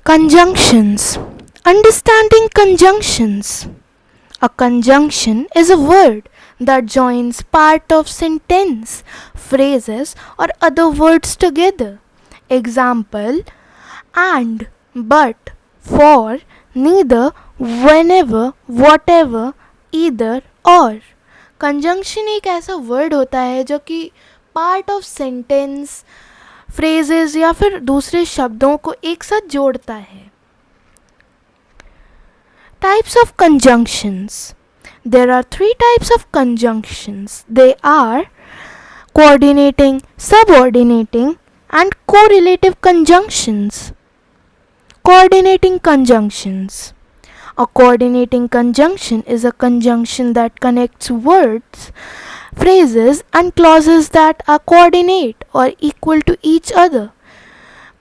Conjunctions. Understanding conjunctions. A conjunction is a word that joins part of sentence, phrases, or other words together. Example: and, but, for, neither, whenever, whatever, either, और. Conjunction एक ऐसा word होता है जो कि part of sentence, phrases या फिर दूसरे शब्दों को एक साथ जोड़ता है. Types of conjunctions. There are 3 types of conjunctions. They are coordinating, subordinating, and correlative conjunctions. Coordinating conjunctions. A coordinating conjunction is a conjunction that connects words, phrases, and clauses that are coordinate or equal to each other.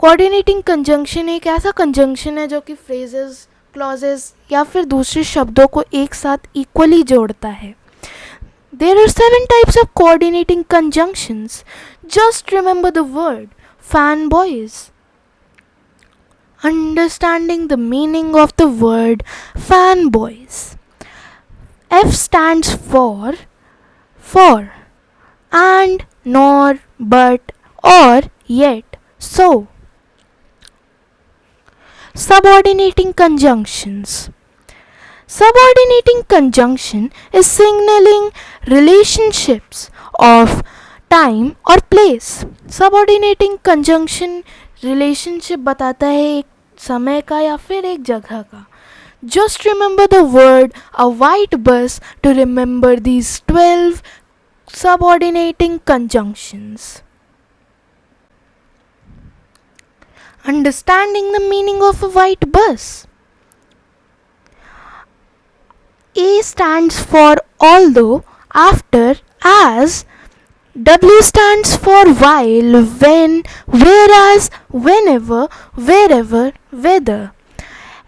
Coordinating conjunction एक ऐसा conjunction है जो कि phrases, clauses या फिर दूसरे शब्दों को एक साथ equally जोड़ता है. There are 7 types of coordinating conjunctions. Just remember the word fanboys. Understanding the meaning of the word fanboys. F stands for and, nor, but, or, yet, so. Subordinating conjunctions. Subordinating conjunction is signaling relationships of time or place. Subordinating conjunction relationship बताता है एक समय का या फिर एक जगह का. Just remember the word a white bus to remember these 12 subordinating conjunctions. Understanding the meaning of a white bus. A stands for although, after, as. W stands for while, when, whereas, whenever, wherever, whether.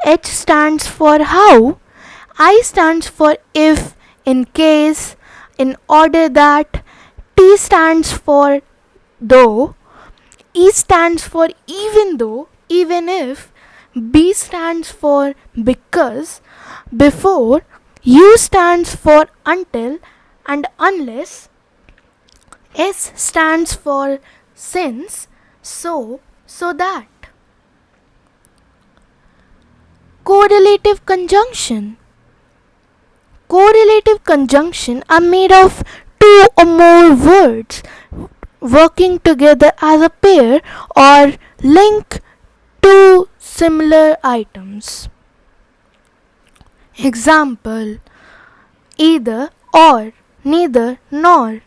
H stands for how. I stands for if, in case, in order that. T stands for though. E stands for even though, even if. B stands for because, before. U stands for until and unless. S stands for since, so, so that. Correlative conjunction. Correlative conjunction are made of 2 or more words working together as a pair or link two similar items. Example: either, or, neither, nor,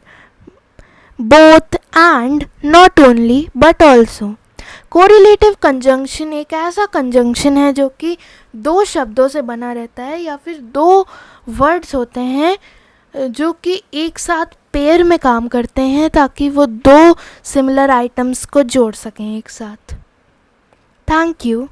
both, and, not only but also. Correlative conjunction एक ऐसा conjunction है जो कि 2 शब्दों से बना रहता है या फिर 2 वर्ड्स होते हैं जो कि एक साथ पेयर में काम करते हैं ताकि वो 2 सिमिलर आइटम्स को जोड़ सकें एक साथ. Thank you.